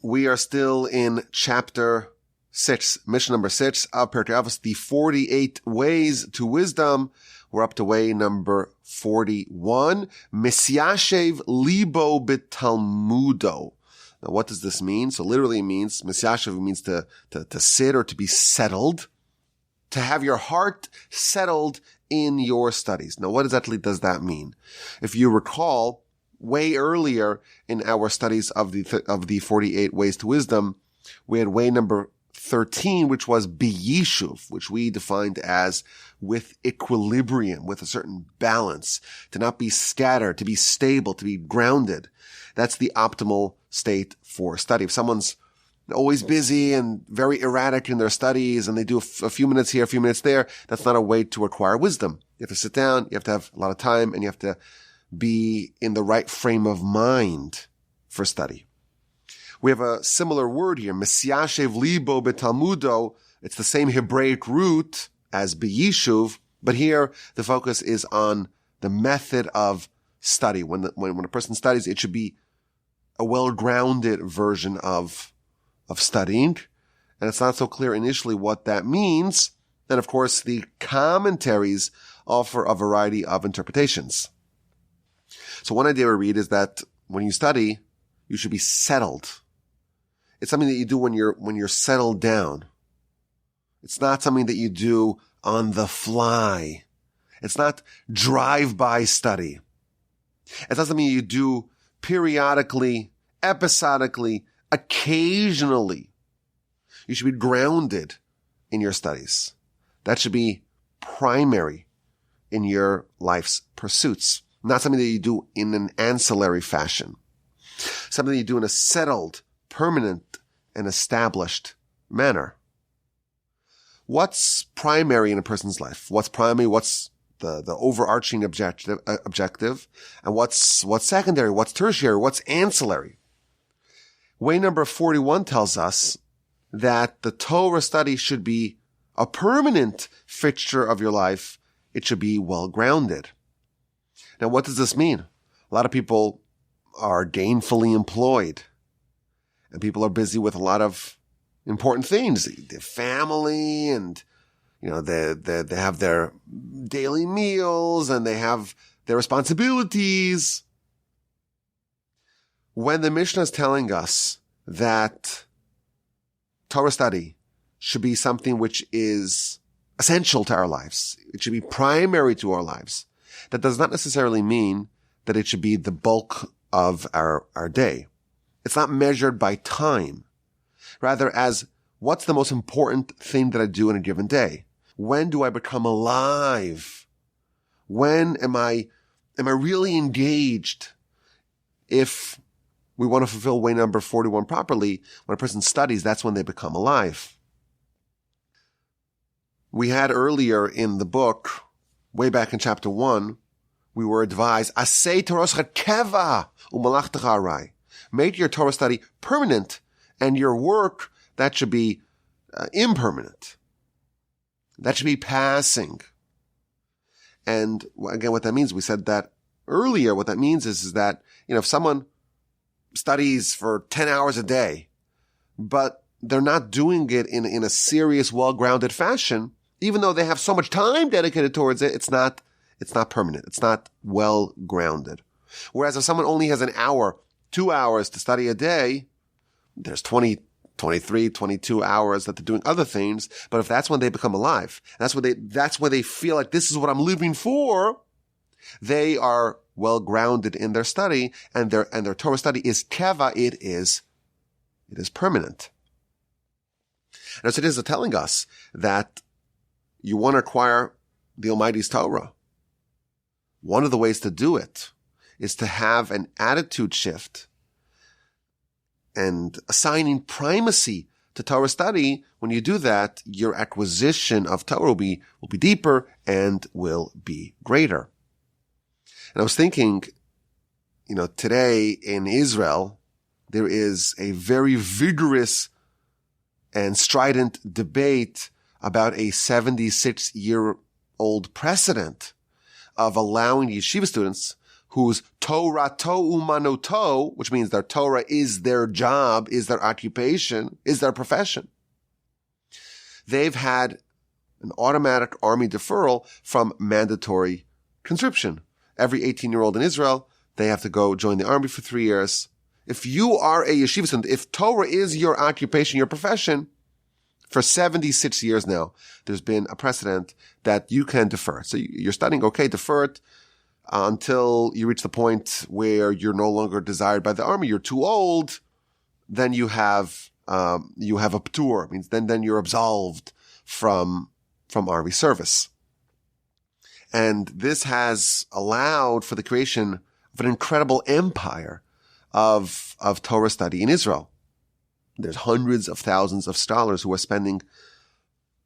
We are still in chapter 6, mission number 6 of Pirkei Avos, the 48 ways to wisdom. We're up to way number 41. Misyashev libo b'talmudo. Now, what does this mean? So literally it means, misyashev means to sit or to be settled, to have your heart settled in your studies. Now, what exactly does that mean? If you recall, way earlier in our studies of the 48 ways to wisdom, we had way number 13, which was biyishuv, which we defined as with equilibrium, with a certain balance, to not be scattered, to be stable, to be grounded. That's the optimal state for study. If someone's always busy and very erratic in their studies and they do a few minutes here, a few minutes there, that's not a way to acquire wisdom. You have to sit down, you have to have a lot of time, and you have to be in the right frame of mind for study. We have a similar word here, misyashev libo b'talmudo. It's the same Hebraic root as b'yishuv, but here the focus is on the method of study. When a person studies, it should be a well-grounded version of studying, and it's not so clear initially what that means. And of course, the commentaries offer a variety of interpretations. So one idea we read is that when you study, you should be settled. It's something that you do when you're settled down. It's not something that you do on the fly. It's not drive-by study. It's not something you do periodically, episodically, occasionally. You should be grounded in your studies. That should be primary in your life's pursuits. Not something that you do in an ancillary fashion. Something that you do in a settled, permanent, and established manner. What's primary in a person's life? What's primary? What's the overarching objective? And what's secondary? What's tertiary? What's ancillary? Way number 41 tells us that the Torah study should be a permanent fixture of your life. It should be well-grounded. Now, what does this mean? A lot of people are gainfully employed, and people are busy with a lot of important things, their family, and they have their daily meals, and they have their responsibilities. When the Mishnah is telling us that Torah study should be something which is essential to our lives, it should be primary to our lives, that does not necessarily mean that it should be the bulk of our day. It's not measured by time, rather as what's the most important thing that I do in a given day? When do I become alive? When am I really engaged? If we want to fulfill way number 41 properly, when a person studies, that's when they become alive. We had earlier in the book, way back in chapter 1, we were advised, Asei Toroscha keva u'malachtecha arai. Make your Torah study permanent, and your work, that should be impermanent. That should be passing. And again, what that means, we said that earlier, what that means is that, if someone studies for 10 hours a day, but they're not doing it in a serious, well-grounded fashion, even though they have so much time dedicated towards it, it's not permanent. It's not well-grounded. Whereas if someone only has an hour, 2 hours to study a day, there's 20, 23, 22 hours that they're doing other things. But if that's when they become alive, that's where they feel like this is what I'm living for, they are well-grounded in their study, and their Torah study is keva, it is permanent. And so it is telling us that you want to acquire the Almighty's Torah. One of the ways to do it is to have an attitude shift and assigning primacy to Torah study. When you do that, your acquisition of Torah will be deeper and will be greater. And I was thinking, today in Israel, there is a very vigorous and strident debate about a 76-year-old precedent of allowing yeshiva students whose Torah to umanoto, which means their Torah is their job, is their occupation, is their profession, they've had an automatic army deferral from mandatory conscription. Every 18-year-old in Israel, they have to go join the army for 3 years. If you are a yeshiva student, if Torah is your occupation, your profession, for 76 years now, there's been a precedent that you can defer. So you're studying, okay, defer it until you reach the point where you're no longer desired by the army, you're too old, then you have a ptur. It means then you're absolved from army service. And this has allowed for the creation of an incredible empire of Torah study in Israel. There's hundreds of thousands of scholars who are spending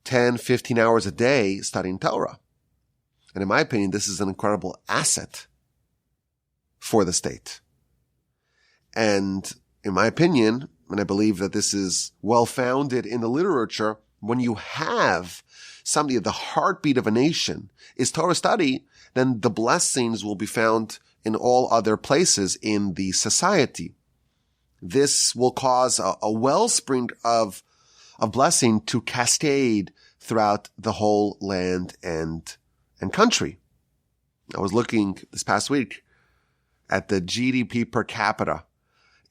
10, 15 hours a day studying Torah. And in my opinion, this is an incredible asset for the state. And in my opinion, and I believe that this is well-founded in the literature, when you have somebody, the heartbeat of a nation is Torah study, then the blessings will be found in all other places in the society. This will cause a wellspring of blessing to cascade throughout the whole land and country. I was looking this past week at the GDP per capita.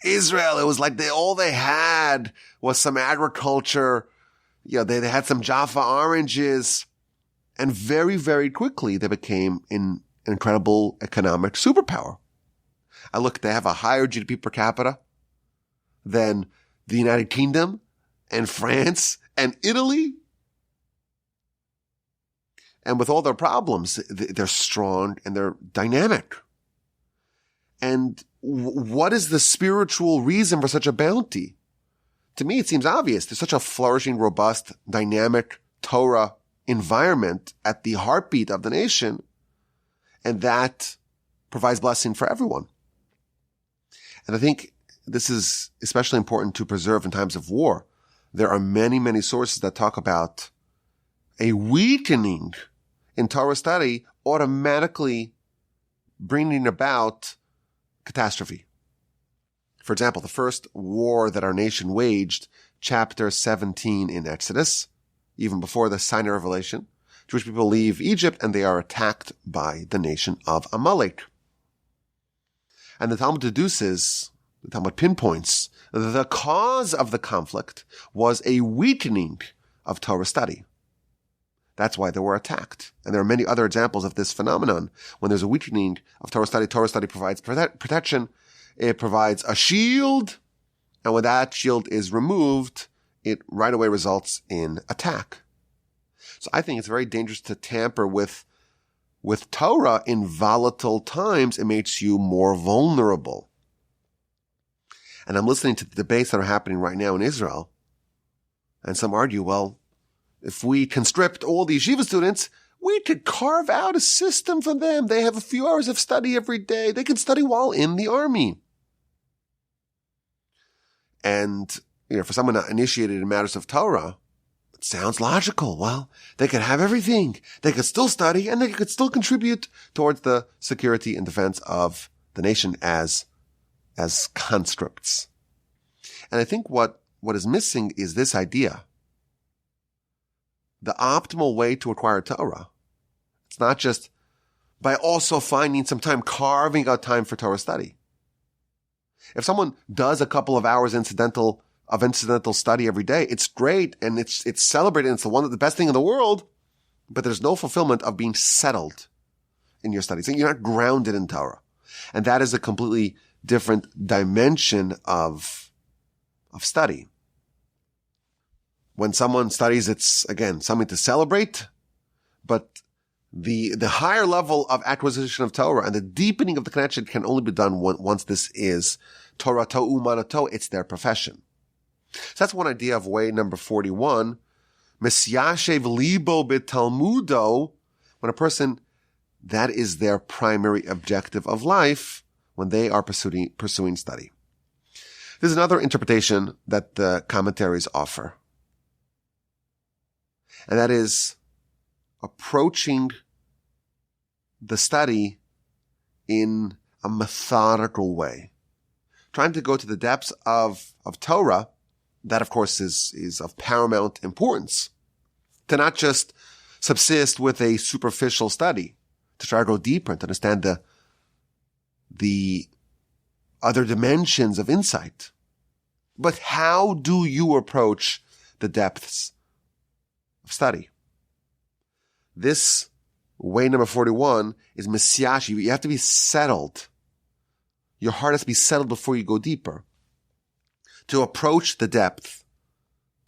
Israel, it was like all they had was some agriculture. They had some Jaffa oranges, and very, very quickly they became an incredible economic superpower. I look, they have a higher GDP per capita than the United Kingdom and France and Italy. And with all their problems, they're strong and they're dynamic. And what is the spiritual reason for such a bounty? To me, it seems obvious. There's such a flourishing, robust, dynamic Torah environment at the heartbeat of the nation, and that provides blessing for everyone. And I think this is especially important to preserve in times of war. There are many, many sources that talk about a weakening in Torah study automatically bringing about catastrophe. For example, the first war that our nation waged, chapter 17 in Exodus, even before the Sinai revelation, Jewish people leave Egypt and they are attacked by the nation of Amalek. And the Talmud deduces, the Talmud pinpoints, the cause of the conflict was a weakening of Torah study. That's why they were attacked. And there are many other examples of this phenomenon. When there's a weakening of Torah study provides protection. It provides a shield. And when that shield is removed, it right away results in attack. So I think it's very dangerous to tamper with Torah in volatile times. It makes you more vulnerable. And I'm listening to the debates that are happening right now in Israel. And some argue, well, if we conscript all the yeshiva students, we could carve out a system for them. They have a few hours of study every day. They can study while in the army. And, for someone not initiated in matters of Torah, it sounds logical. Well, they could have everything. They could still study and they could still contribute towards the security and defense of the nation as conscripts. And I think what is missing is this idea. The optimal way to acquire Torah, it's not just by also finding some time, carving out time for Torah study. If someone does a couple of hours incidental study every day, it's great and it's celebrated and it's the best thing in the world, but there's no fulfillment of being settled in your studies. You're not grounded in Torah. And that is a completely different dimension of study. When someone studies, it's, again, something to celebrate, but the higher level of acquisition of Torah and the deepening of the connection can only be done once this is Torah to umanato, it's their profession. So that's one idea of way number 41. Misyashev libo b'talmudo, when a person, that is their primary objective of life when they are pursuing study. There's another interpretation that the commentaries offer. And that is approaching the study in a methodical way, trying to go to the depths of Torah. That, of course, is of paramount importance, to not just subsist with a superficial study, to try to go deeper and to understand the other dimensions of insight. But how do you approach the depths of study? This way number 41 is Messiash. You have to be settled. Your heart has to be settled before you go deeper. To approach the depth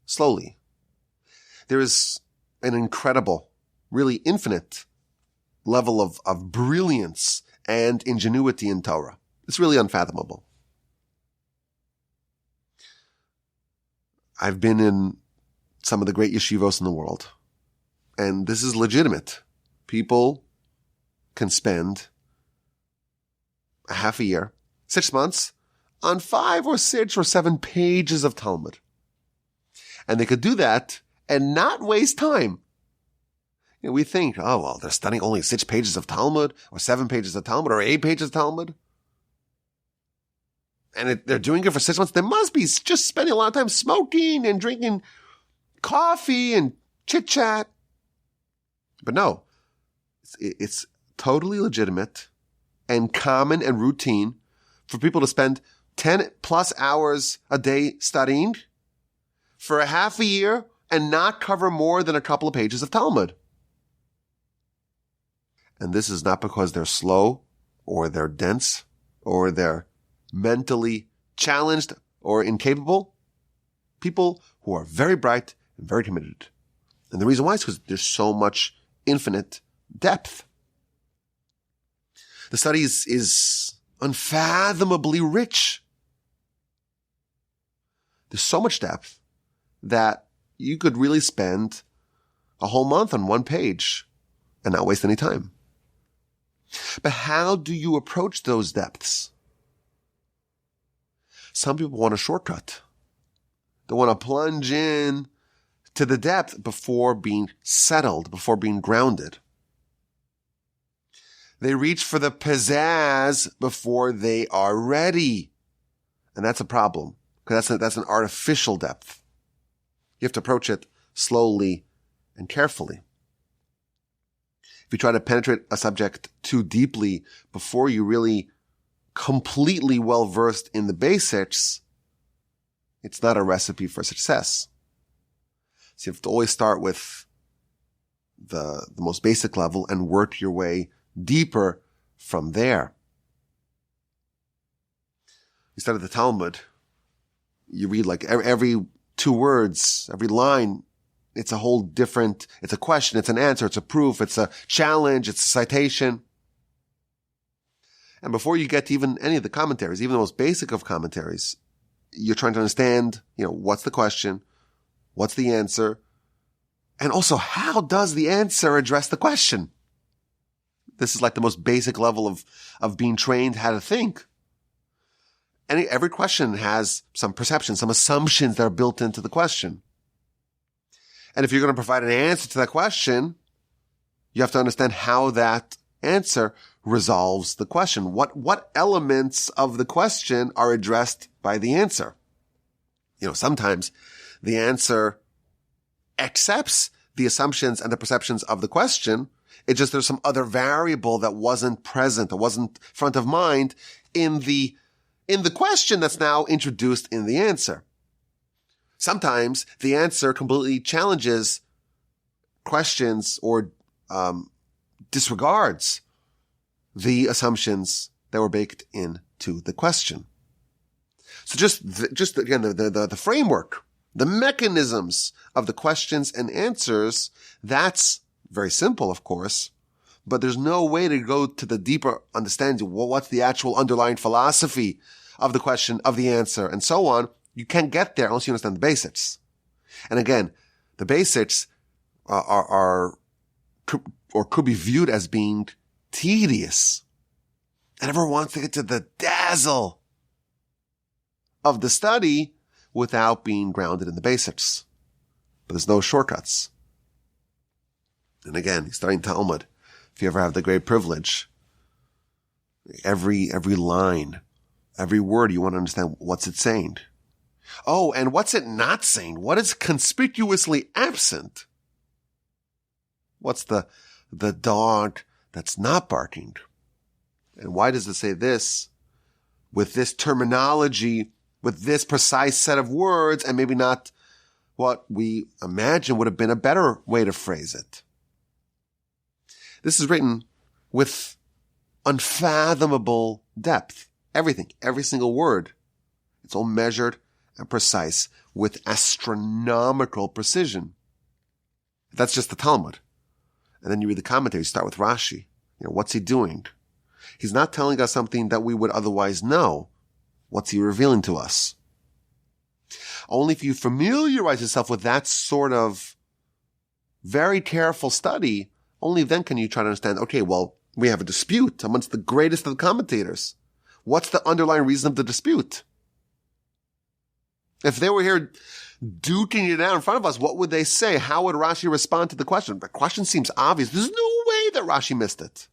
slowly. There is an incredible, really infinite level of brilliance and ingenuity in Torah. It's really unfathomable. I've been in some of the great yeshivos in the world, and this is legitimate. People can spend a half a year, 6 months, on 5 or 6 or 7 pages of Talmud. And they could do that and not waste time. You know, we think, oh, well, they're studying only 6 pages of Talmud, or 7 pages of Talmud, or 8 pages of Talmud. And they're doing it for 6 months. They must be just spending a lot of time smoking and drinking coffee and chit-chat. But no, it's totally legitimate and common and routine for people to spend 10 plus hours a day studying for a half a year and not cover more than a couple of pages of Talmud. And this is not because they're slow or they're dense or they're mentally challenged or incapable. People who are very bright and very committed. And the reason why is because there's so much infinite depth. The study is unfathomably rich. There's so much depth that you could really spend a whole month on 1 page and not waste any time. But how do you approach those depths? Some people want a shortcut. They want to plunge in to the depth before being settled, before being grounded. They reach for the pizzazz before they are ready. And that's a problem, because that's an artificial depth. You have to approach it slowly and carefully. If you try to penetrate a subject too deeply before you really completely well-versed in the basics, it's not a recipe for success. So you have to always start with the most basic level and work your way deeper from there. You start at the Talmud, you read like every 2 words, every line, it's a whole different, it's a question, it's an answer, it's a proof, it's a challenge, it's a citation. And before you get to even any of the commentaries, even the most basic of commentaries, you're trying to understand, what's the question? What's the answer? And also, how does the answer address the question? This is like the most basic level of being trained how to think. And every question has some perception, some assumptions that are built into the question. And if you're going to provide an answer to that question, you have to understand how that answer resolves the question. What elements of the question are addressed by the answer? Sometimes the answer accepts the assumptions and the perceptions of the question. It's just there's some other variable that wasn't present, that wasn't front of mind in the question that's now introduced in the answer. Sometimes the answer completely challenges questions or disregards the assumptions that were baked into the question. So just again, the framework, the mechanisms of the questions and answers, that's very simple, of course, but there's no way to go to the deeper understanding. Well, what's the actual underlying philosophy of the question, of the answer, and so on? You can't get there unless you understand the basics. And again, the basics are or could be viewed as being tedious. And everyone wants to get to the dazzle of the study without being grounded in the basics. But there's no shortcuts. And again, studying Talmud, if you ever have the great privilege, Every line, every word, you want to understand what's it saying. Oh, and what's it not saying? What is conspicuously absent? What's the dog that's not barking? And why does it say this with this terminology, with this precise set of words, and maybe not what we imagine would have been a better way to phrase it? This is written with unfathomable depth. Everything, every single word. It's all measured and precise with astronomical precision. That's just the Talmud. And then you read the commentary, you start with Rashi. What's he doing? He's not telling us something that we would otherwise know. What's he revealing to us? Only if you familiarize yourself with that sort of very careful study, only then can you try to understand, okay, well, we have a dispute amongst the greatest of the commentators. What's the underlying reason of the dispute? If they were here duking it out in front of us, what would they say? How would Rashi respond to the question? The question seems obvious. There's no way that Rashi missed it.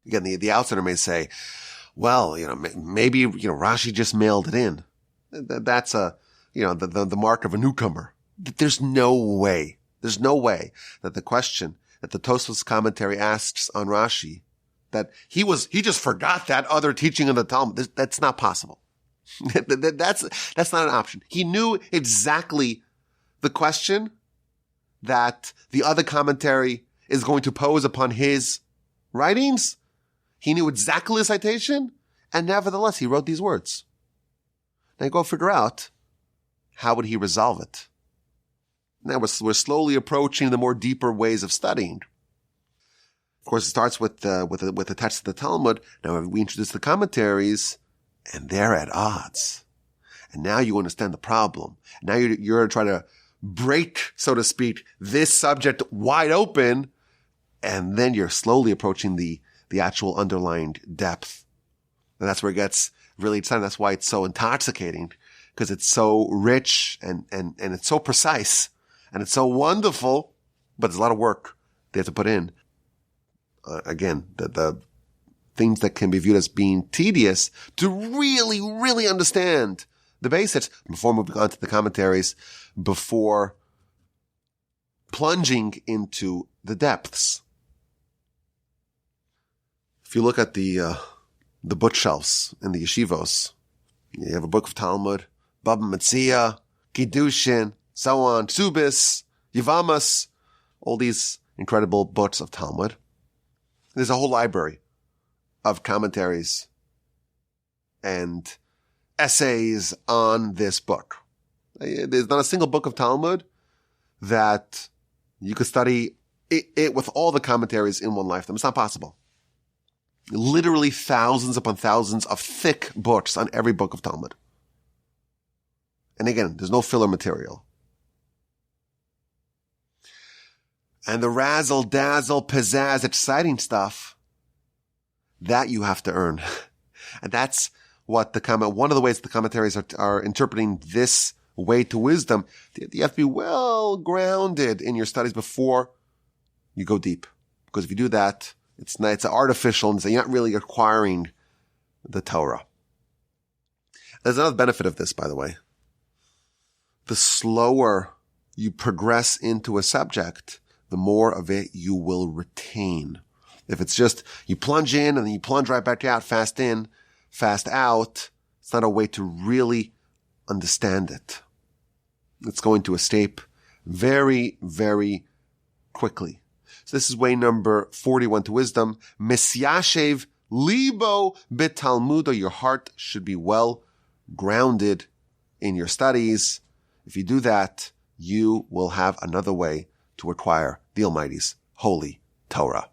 Again, the outsider may say, well, maybe, Rashi just mailed it in. That's the mark of a newcomer. There's no way that the question that the Tosfos commentary asks on Rashi, that he just forgot that other teaching in the Talmud. That's not possible. That's not an option. He knew exactly the question that the other commentary is going to pose upon his writings. He knew exactly the citation, and nevertheless, he wrote these words. Now go figure out, how would he resolve it? Now we're slowly approaching the more deeper ways of studying. Of course, it starts with the text of the Talmud. Now we introduce the commentaries, and they're at odds. And now you understand the problem. Now you're trying to break, so to speak, this subject wide open, and then you're slowly approaching the actual underlying depth. And that's where it gets really exciting. That's why it's so intoxicating, because it's so rich and it's so precise and it's so wonderful, but there's a lot of work they have to put in. Again, the things that can be viewed as being tedious to really, really understand the basics before moving on to the commentaries, before plunging into the depths. If you look at the bookshelves in the yeshivos, you have a book of Talmud, Baba Metzia, Kiddushin, so on, Ksubis, Yavamas, all these incredible books of Talmud. There's a whole library of commentaries and essays on this book. There's not a single book of Talmud that you could study it with all the commentaries in one lifetime. It's not possible. Literally thousands upon thousands of thick books on every book of Talmud. And again, there's no filler material. And the razzle, dazzle, pizzazz, exciting stuff, that you have to earn. And that's what one of the ways the commentaries are interpreting this way to wisdom. You have to be well grounded in your studies before you go deep. Because if you do that, it's artificial, and you're not really acquiring the Torah. There's another benefit of this, by the way. The slower you progress into a subject, the more of it you will retain. If it's just you plunge in and then you plunge right back out, fast in, fast out, it's not a way to really understand it. It's going to escape very, very quickly. So this is way number 41 to wisdom. Misyashev libo betalmudo. Your heart should be well grounded in your studies. If you do that, you will have another way to acquire the Almighty's holy Torah.